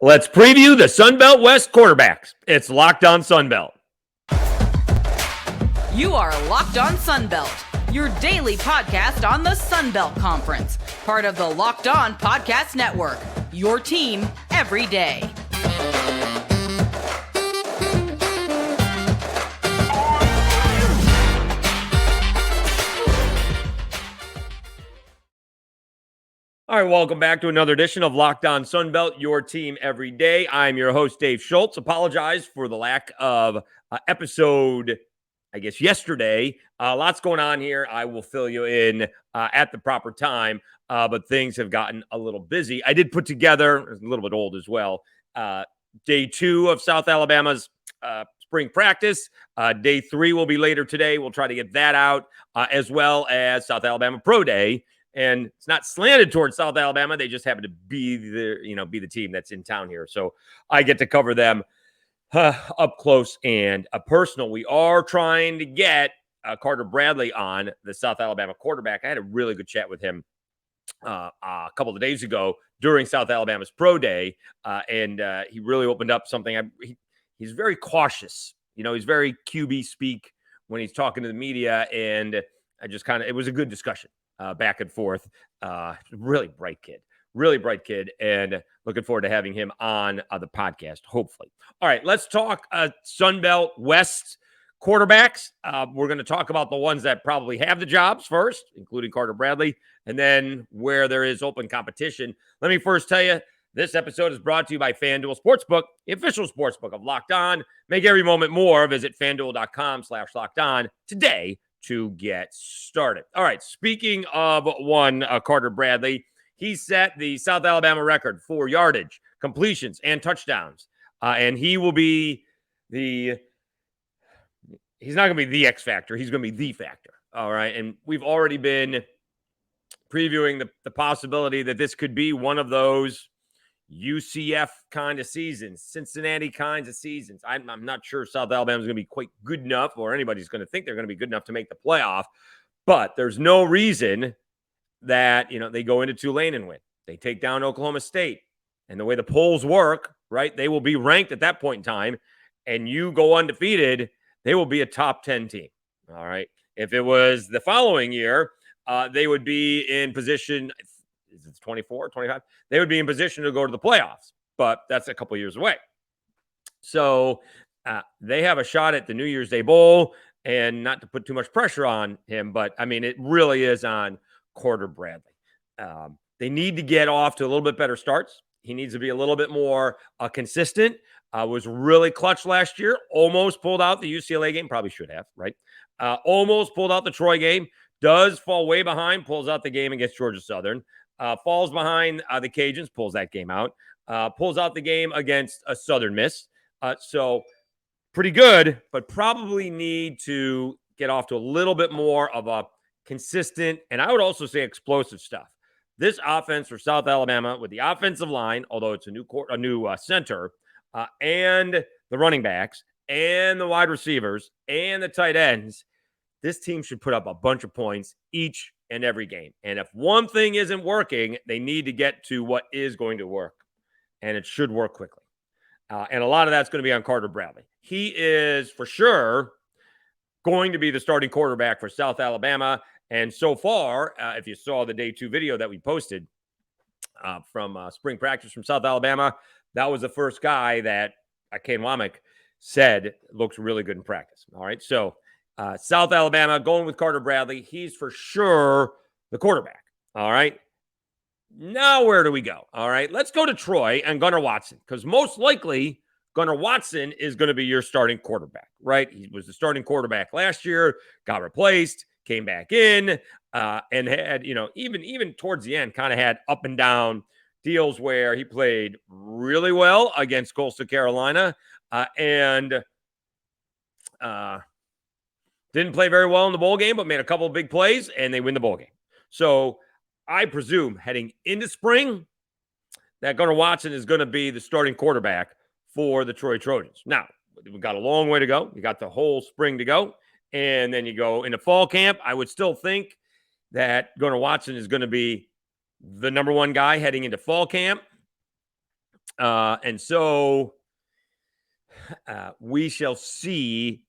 Let's preview the Sun Belt West quarterbacks. It's Locked On Sun Belt. You are Locked On Sun Belt, your daily podcast on the Sun Belt Conference, part of the Locked On Podcast Network, your team every day. All right, welcome back to another edition of Locked On Sun Belt, your team every day. I'm your host, Dave Schultz. Apologize for the lack of episode, yesterday. Lots going on here. I will fill you in at the proper time, but things have gotten a little busy. I did put together, a little bit old as well, day 2 of South Alabama's spring practice. Day 3 will be later today. We'll try to get that out, as well as South Alabama Pro Day. And it's not slanted towards South Alabama. They just happen to be the team that's in town here. So I get to cover them up close and personal. We are trying to get Carter Bradley on, the South Alabama quarterback. I had a really good chat with him a couple of days ago during South Alabama's Pro Day. And he really opened up something. He's very cautious. He's very QB speak when he's talking to the media. And it was a good discussion. Back and forth. Really bright kid, and looking forward to having him on the podcast, hopefully. All right, let's talk Sun Belt West quarterbacks. We're going to talk about the ones that probably have the jobs first, including Carter Bradley, and then where there is open competition. Let me first tell you, this episode is brought to you by FanDuel Sportsbook, the official sportsbook of Locked On. Make every moment more. Visit FanDuel.com/LockedOn today to get started. All right, speaking of one, Carter Bradley, he set the South Alabama record for yardage, completions, and touchdowns. And he will be he's not going to be the X factor. He's going to be the factor. All right. And we've already been previewing the possibility that this could be one of those UCF kind of seasons, Cincinnati kinds of seasons. I'm not sure South Alabama is going to be quite good enough, or anybody's going to think they're going to be good enough to make the playoff. But there's no reason that, they go into Tulane and win. They take down Oklahoma State. And the way the polls work, right, they will be ranked at that point in time. And you go undefeated, they will be a top 10 team. All right. If it was the following year, they would be in position. Is it 24, 25? They would be in position to go to the playoffs, but that's a couple years away. So they have a shot at the New Year's Day Bowl, and not to put too much pressure on him, but it really is on Carter Bradley. They need to get off to a little bit better starts. He needs to be a little bit more consistent. Was really clutch last year. Almost pulled out the UCLA game. Probably should have, right? Almost pulled out the Troy game. Does fall way behind. Pulls out the game against Georgia Southern. Falls behind the Cajuns, pulls that game out, pulls out the game against a Southern Miss. So pretty good, but probably need to get off to a little bit more of a consistent, and I would also say explosive stuff. This offense for South Alabama, with the offensive line, although it's a new center, and the running backs, and the wide receivers, and the tight ends, this team should put up a bunch of points each and every game. And if one thing isn't working, they need to get to what is going to work. And it should work quickly. And a lot of that's going to be on Carter Bradley. He is for sure going to be the starting quarterback for South Alabama. And so far, if you saw the day 2 video that we posted from spring practice from South Alabama, that was the first guy that Kane Womack said looks really good in practice. All right. So South Alabama going with Carter Bradley. He's for sure the quarterback. All right. Now, where do we go? All right. Let's go to Troy and Gunnar Watston, because most likely Gunnar Watston is going to be your starting quarterback, right? He was the starting quarterback last year, got replaced, came back in, and had, even towards the end, kind of had up and down deals where he played really well against Coastal Carolina and didn't play very well in the bowl game, but made a couple of big plays, and they win the bowl game. So I presume heading into spring that Gunnar Watston is going to be the starting quarterback for the Troy Trojans. Now, we've got a long way to go. You got the whole spring to go. And then you go into fall camp. I would still think that Gunnar Watston is going to be the number one guy heading into fall camp. And so we shall see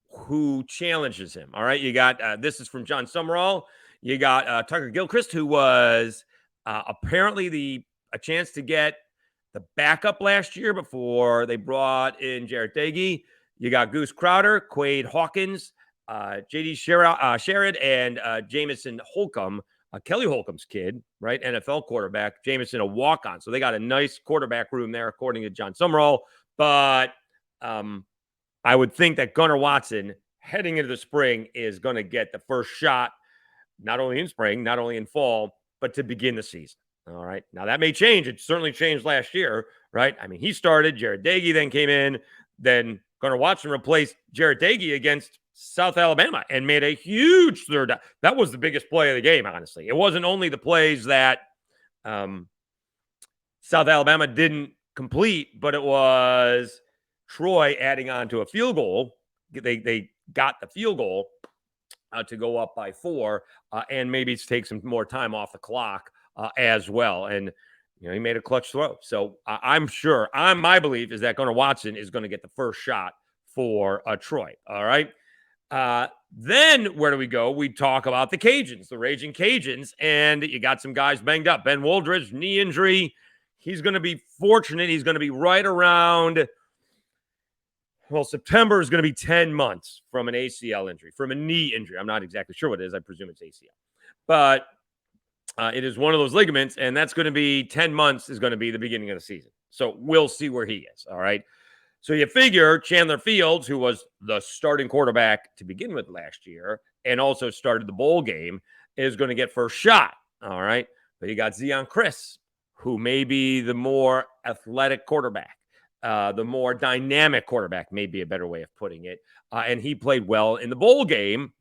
who challenges him. All right. You got this is from John Summerall. You got Tucker Gilchrist, who was apparently a chance to get the backup last year before they brought in Jarrett Dagey. You got Goose Crowder, Quade Hawkins, J.D. Sherrod, and Jamison Holcomb, Kelly Holcomb's kid, right? NFL quarterback. Jamison, a walk-on. So they got a nice quarterback room there, according to John Summerall. But I would think that Gunnar Watson, heading into the spring, is going to get the first shot, not only in spring, not only in fall, but to begin the season. All right. Now, that may change. It certainly changed last year, right? I mean, he started. Jarrett Dagey then came in. Then Gunnar Watson replaced Jarrett Dagey against South Alabama and made a huge third down. That was the biggest play of the game, honestly. It wasn't only the plays that South Alabama didn't complete, but it was Troy adding on to a field goal. They got the field goal to go up by 4, and maybe take some more time off the clock as well. And he made a clutch throw. So I'm sure. My belief is that Gunnar Watson is going to get the first shot for Troy. All right. Then where do we go? We talk about the Cajuns, the Raging Cajuns, and you got some guys banged up. Ben Woldridge, knee injury. He's going to be fortunate. He's going to be right around. Well, September is going to be 10 months from an ACL injury, from a knee injury. I'm not exactly sure what it is. I presume it's ACL. But it is one of those ligaments, and that's going to be 10 months is going to be the beginning of the season. So we'll see where he is, all right? So you figure Chandler Fields, who was the starting quarterback to begin with last year and also started the bowl game, is going to get first shot, all right? But you got Zeon Chris, who may be the more athletic quarterback. The more dynamic quarterback may be a better way of putting it. And he played well in the bowl game,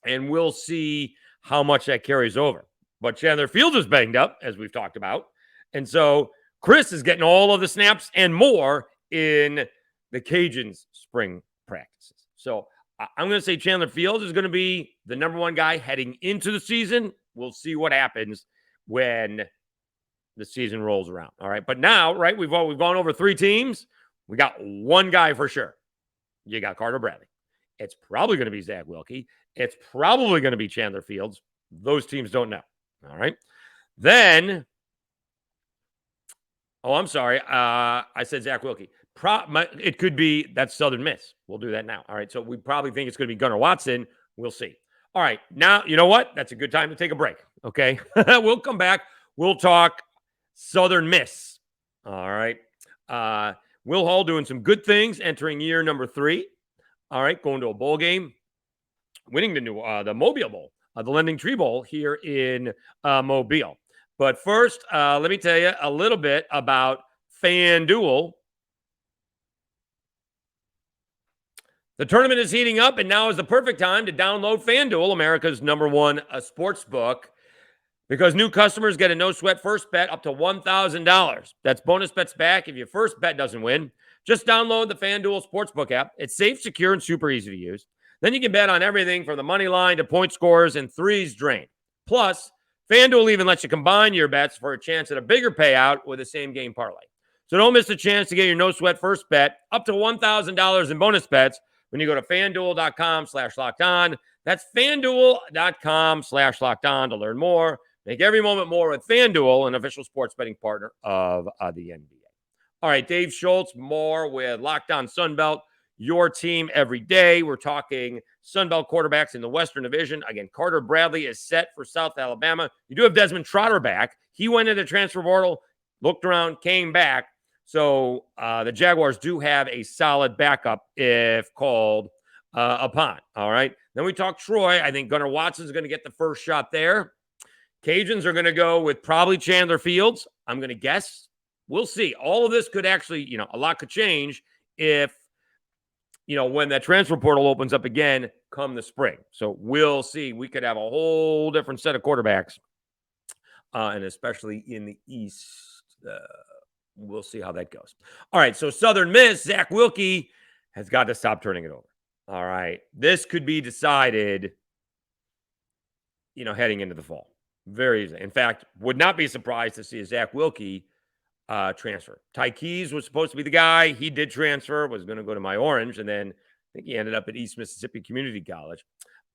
and we'll see how much that carries over. But Chandler Fields is banged up, as we've talked about. And so Chris is getting all of the snaps and more in the Cajuns' spring practices. So I'm going to say Chandler Fields is going to be the number one guy heading into the season. We'll see what happens when the season rolls around. All right. But now, right, we've gone over 3 teams. We got one guy for sure. You got Carter Bradley. It's probably going to be Zach Wilke. It's probably going to be Chandler Fields. Those teams don't know. All right. Then, I'm sorry. I said Zach Wilke. It could be that's Southern Miss. We'll do that now. All right. So we probably think it's going to be Gunnar Watson. We'll see. All right. Now, you know what? That's a good time to take a break. Okay. We'll come back. We'll talk Southern Miss. All right. Will Hall doing some good things, entering year number 3. All right. Going to a bowl game, winning the Mobile Bowl, the Lending Tree Bowl here in Mobile. But first, let me tell you a little bit about FanDuel. The tournament is heating up, and now is the perfect time to download FanDuel, America's #1 sports book, because new customers get a no-sweat first bet up to $1,000. That's bonus bets back if your first bet doesn't win. Just download the FanDuel Sportsbook app. It's safe, secure, and super easy to use. Then you can bet on everything from the money line to point scores and threes drained. Plus, FanDuel even lets you combine your bets for a chance at a bigger payout with a same-game parlay. So don't miss the chance to get your no-sweat first bet up to $1,000 in bonus bets when you go to FanDuel.com/lockedon. That's FanDuel.com/lockedon to learn more. Make every moment more with FanDuel, an official sports betting partner of the NBA. All right, Dave Schultz, more with Locked On Sunbelt, your team every day. We're talking Sunbelt quarterbacks in the Western Division. Again, Carter Bradley is set for South Alabama. You do have Desmond Trotter back. He went into the transfer portal, looked around, came back. So the Jaguars do have a solid backup if called upon. All right. Then we talk Troy. I think Gunnar Watson is going to get the first shot there. Cajuns are going to go with probably Chandler Fields. I'm going to guess. We'll see. All of this could actually, a lot could change if, when that transfer portal opens up again come the spring. So we'll see. We could have a whole different set of quarterbacks, and especially in the East. We'll see how that goes. All right, so Southern Miss, Zach Wilke has got to stop turning it over. All right, this could be decided, heading into the fall. Very easy. In fact, would not be surprised to see a Zach Wilke transfer. Ty Keys was supposed to be the guy. He did transfer, was going to go to my Orange, and then I think he ended up at East Mississippi Community College.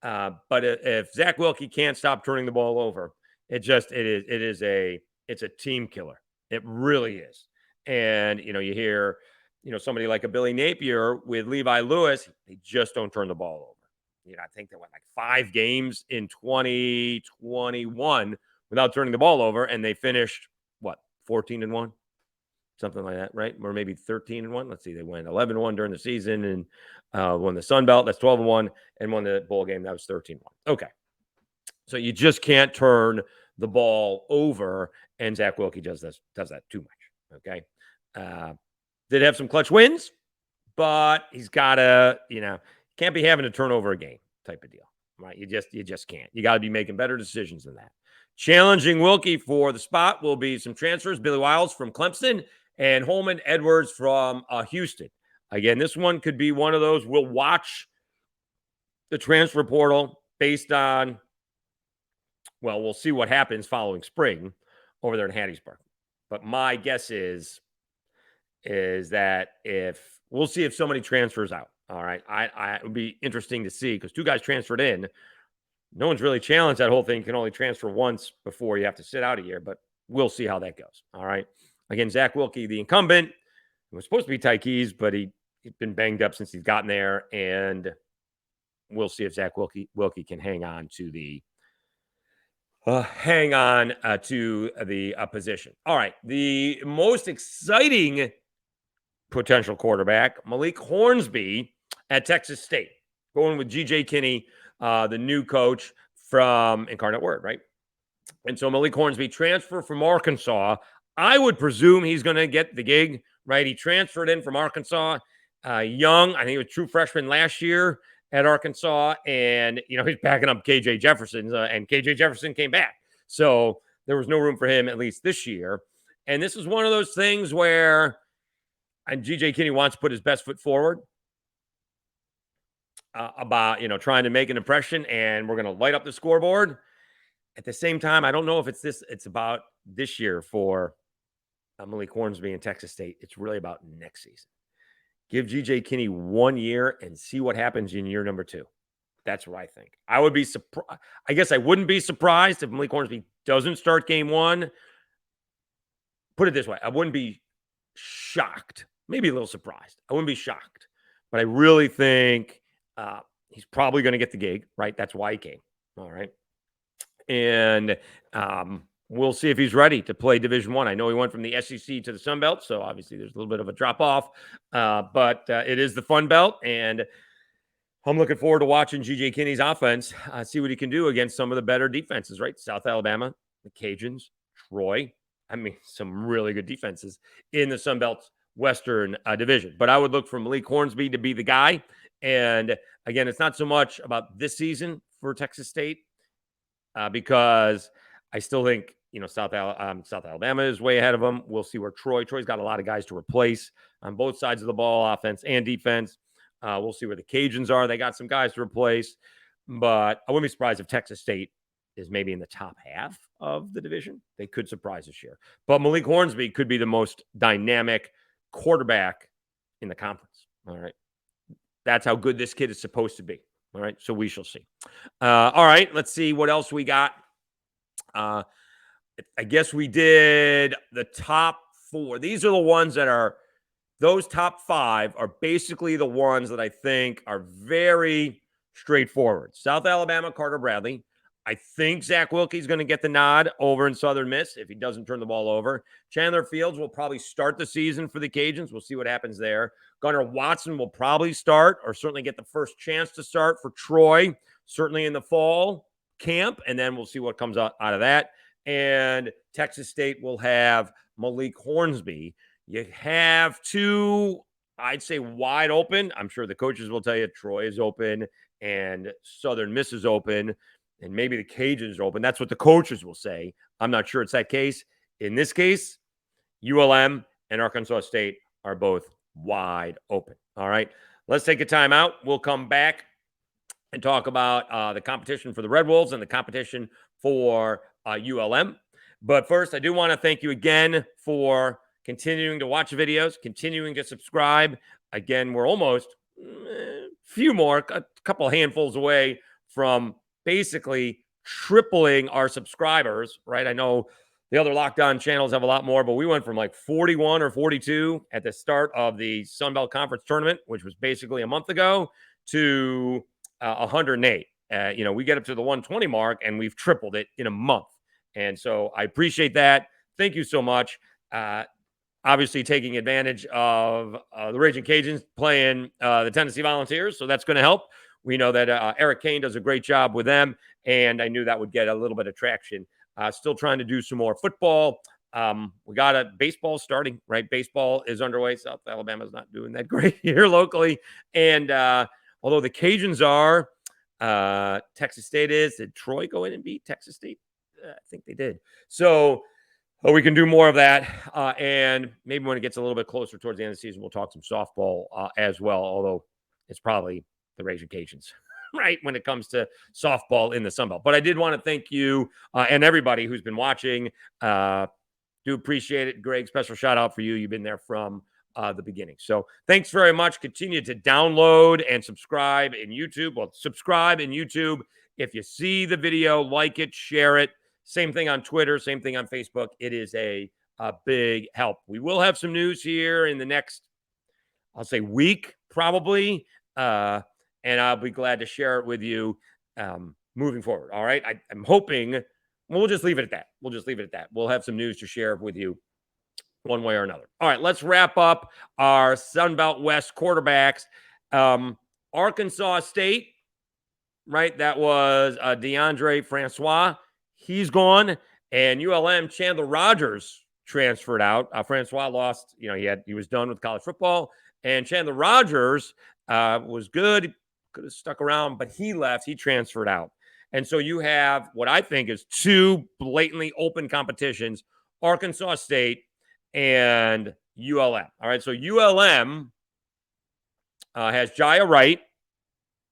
But if Zach Wilke can't stop turning the ball over, it's a team killer. It really is. And you hear somebody like a Billy Napier with Levi Lewis, they just don't turn the ball over. I think they went like 5 games in 2021 without turning the ball over, and they finished 14-1, something like that, right? Or maybe 13-1. Let's see, they went 11-1 during the season and won the Sun Belt. That's 12-1, and won the bowl game. That was 13-1. Okay, so you just can't turn the ball over, and Zach Wilke does that too much. Okay, did have some clutch wins, but he's got to can't be having to turn over a game type of deal, right? You just can't. You got to be making better decisions than that. Challenging Wilke for the spot will be some transfers: Billy Wiles from Clemson and Holman Edwards from Houston. Again, this one could be one of those. We'll watch the transfer portal based on, we'll see what happens following spring over there in Hattiesburg. But my guess is that we'll see if somebody transfers out. All right. It would be interesting to see because 2 guys transferred in. No one's really challenged that whole thing. You can only transfer once before you have to sit out a year, but we'll see how that goes. All right. Again, Zach Wilke, the incumbent, it was supposed to be Ty Keys, but he's been banged up since he's gotten there. And we'll see if Zach Wilke can hang on to the position. All right. The most exciting potential quarterback, Malik Hornsby at Texas State, going with G.J. Kinney, the new coach from Incarnate Word, right? And so Malik Hornsby transfer from Arkansas. I would presume he's going to get the gig, right? He transferred in from Arkansas, young. I think he was true freshman last year at Arkansas, and he's backing up KJ Jefferson, and KJ Jefferson came back, so there was no room for him at least this year. And this is one of those things where, and G.J. Kinney wants to put his best foot forward about trying to make an impression, and we're going to light up the scoreboard. At the same time, I don't know if it's about this year for Malik Hornsby and Texas State. It's really about next season. Give G.J. Kinney 1 year and see what happens in year number 2. That's what I think. I would be surprised. I guess I wouldn't be surprised if Malik Hornsby doesn't start game 1. Put it this way. I wouldn't be shocked. Maybe a little surprised. I wouldn't be shocked. But I really think he's probably going to get the gig, right? That's why he came. All right. And we'll see if he's ready to play Division I. I know he went from the SEC to the Sun Belt, so obviously there's a little bit of a drop off. But it is the Fun Belt, and I'm looking forward to watching G.J. Kinney's offense, see what he can do against some of the better defenses, right? South Alabama, the Cajuns, Troy. I mean, some really good defenses in the Sun Belt's Western Division. But I would look for Malik Hornsby to be the guy. And again, it's not so much about this season for Texas State because I still think, South Alabama is way ahead of them. We'll see where Troy's got a lot of guys to replace on both sides of the ball, offense and defense. We'll see where the Cajuns are. They got some guys to replace. But I wouldn't be surprised if Texas State is maybe in the top half of the division. They could surprise this year. But Malik Hornsby could be the most dynamic quarterback in the conference. All right. That's how good this kid is supposed to be. All right. So we shall see. All right. Let's see what else we got. I guess we did the top 4. These are the ones that are, those top 5 are basically the ones that I think are very straightforward. South Alabama, Carter Bradley. I think Zach Wilke is going to get the nod over in Southern Miss if he doesn't turn the ball over. Chandler Fields will probably start the season for the Cajuns. We'll see what happens there. Gunnar Watston will probably start or certainly get the first chance to start for Troy, certainly in the fall camp, and then we'll see what comes out of that. And Texas State will have Malik Hornsby. You have 2, I'd say, wide open. I'm sure the coaches will tell you Troy is open and Southern Miss is open. And maybe the Cajuns are open. That's what the coaches will say. I'm not sure it's that case. In this case, ULM and Arkansas State are both wide open. All right. Let's take a timeout. We'll come back and talk about the competition for the Red Wolves and the competition for ULM. But first, I do want to thank you again for continuing to watch videos, continuing to subscribe. Again, we're almost a couple handfuls away from basically tripling our subscribers, right? I know the other lockdown channels have a lot more, but we went from like 41 or 42 at the start of the Sun Belt Conference tournament, which was basically a month ago, to 108. We get up to the 120 mark and we've tripled it in a month. And so I appreciate that. Thank you so much. Obviously taking advantage of the Raging Cajuns playing the Tennessee Volunteers. So that's going to help. We know that Eric Kane does a great job with them, and I knew that would get a little bit of traction. Still trying to do some more football. We got a baseball starting, right? Baseball is underway. South Alabama's not doing that great here locally. And although the Cajuns are, Texas State is. Did Troy go in and beat Texas State? I think they did. So we can do more of that. And maybe when it gets a little bit closer towards the end of the season, we'll talk some softball as well, although it's probably the Raging Cajuns, right, when it comes to softball in the Sun Belt. But I did want to thank you and everybody who's been watching. Do appreciate it. Greg, special shout out for you. You've been there from the beginning. So thanks very much. Continue to download and subscribe in YouTube. Well, subscribe in YouTube. If you see the video, like it, share it. Same thing on Twitter, same thing on Facebook. It is a big help. We will have some news here in the next, I'll say, week, probably. And I'll be glad to share it with you moving forward. All right. I'm hoping we'll just leave it at that. We'll have some news to share with you one way or another. All right. Let's wrap up our Sun Belt West quarterbacks. Arkansas State, right? That was DeAndre Francois. He's gone. And ULM, Chandler Rogers transferred out. Francois lost, he was done with college football. And Chandler Rogers was good. Could have stuck around, but he left. He transferred out. And so you have what I think is two blatantly open competitions, Arkansas State and ULM. All right, so ULM has Jaya Wright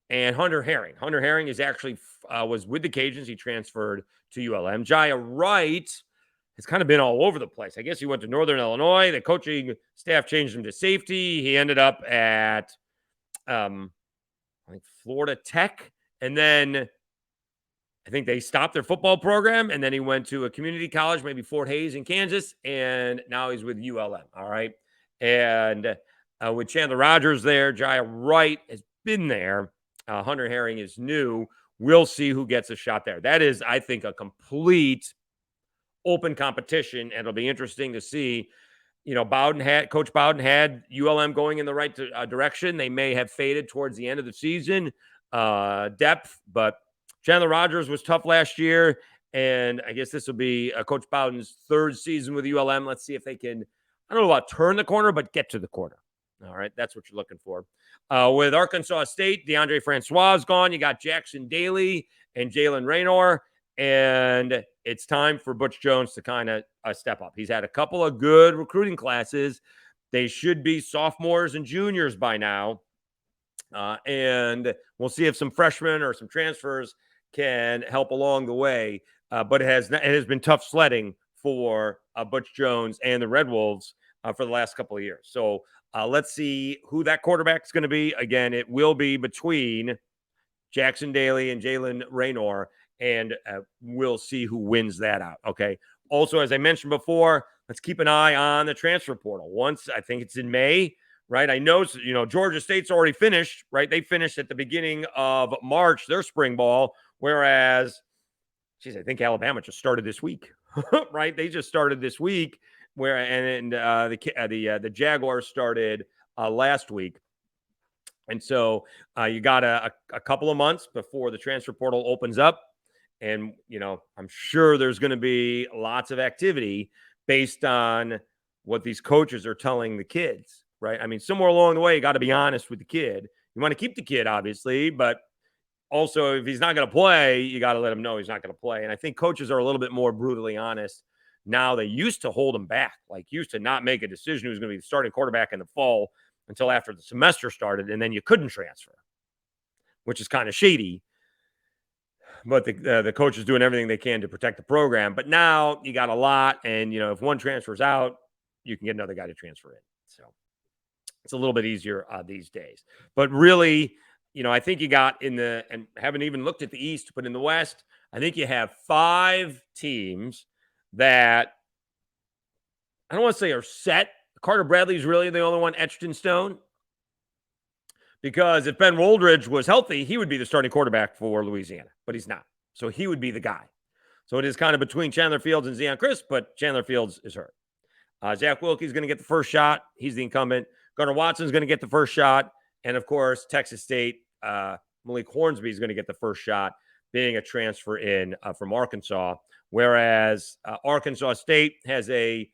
and Hunter Herring. Hunter Herring is actually was with the Cajuns. He transferred to ULM. Jaya Wright has kind of been all over the place. I guess he went to Northern Illinois. The coaching staff changed him to safety. He ended up at I think Florida Tech, and then I think they stopped their football program, and then he went to a community college, maybe Fort Hays in Kansas, and now he's with ULM. All right, and with Chandler Rogers there, Jaya Wright has been there. Hunter Herring is new. We'll see who gets a shot there. That is, I think, a complete open competition, and it'll be interesting to see. Coach Bowden had ULM going in the right direction. They may have faded towards the end of the season, depth, but Chandler Rogers was tough last year, and I guess this will be Coach Bowden's third season with ULM. Let's see if they can, I don't know about turn the corner, but get to the corner. All right, that's what you're looking for. With Arkansas State, DeAndre Francois is gone. You got Jackson Daly and Jalen Raynor. And it's time for Butch Jones to kind of step up. He's had a couple of good recruiting classes. They should be sophomores and juniors by now. And we'll see if some freshmen or some transfers can help along the way. But it has been tough sledding for Butch Jones and the Red Wolves for the last couple of years. So let's see who that quarterback is going to be. Again, it will be between Jackson Daly and Jalen Raynor. And we'll see who wins that out, okay? Also, as I mentioned before, let's keep an eye on the transfer portal. Once, I think it's in May, right? I know, Georgia State's already finished, right? They finished at the beginning of March, their spring ball, whereas, I think Alabama just started this week, right? They just started this week, the Jaguars started last week. And so you got a couple of months before the transfer portal opens up. And, I'm sure there's going to be lots of activity based on what these coaches are telling the kids, right? I mean, somewhere along the way, you got to be honest with the kid. You want to keep the kid, obviously, but also if he's not going to play, you got to let him know he's not going to play. And I think coaches are a little bit more brutally honest now. They used to hold him back, used to not make a decision who's going to be the starting quarterback in the fall until after the semester started, and then you couldn't transfer, which is kind of shady. But the coach is doing everything they can to protect the program. But now you got a lot. And, if one transfers out, you can get another guy to transfer in. So it's a little bit easier these days. But really, I think you got and haven't even looked at the East, but in the West, I think you have 5 teams that I don't want to say are set. Carter Bradley's really the only one etched in stone. Because if Ben Woldridge was healthy, he would be the starting quarterback for Louisiana, but he's not. So he would be the guy. So it is kind of between Chandler Fields and Zeon Crisp, but Chandler Fields is hurt. Zach Wilke is going to get the first shot. He's the incumbent. Gunnar Watson is going to get the first shot. And, of course, Texas State, Malik Hornsby is going to get the first shot, being a transfer in from Arkansas, whereas Arkansas State has a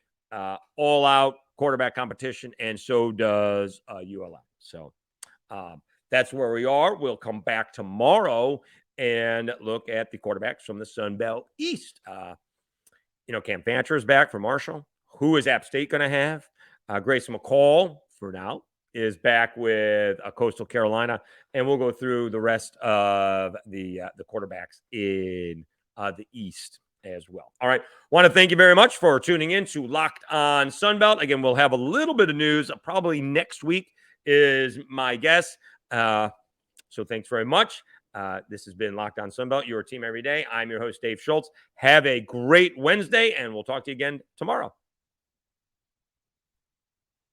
all-out quarterback competition, and so does ULM. So that's where we are. We'll come back tomorrow and look at the quarterbacks from the Sun Belt East. Cam Fancher is back for Marshall. Who is App State going to have? Grayson McCall, for now, is back with Coastal Carolina, and we'll go through the rest of the quarterbacks in the East as well. All right. Want to thank you very much for tuning in to Locked On Sunbelt. Again, we'll have a little bit of news probably next week is my guess. So thanks very much. This has been Locked On Sunbelt, your team every day. I'm your host, Dave Schultz. Have a great Wednesday, and we'll talk to you again tomorrow.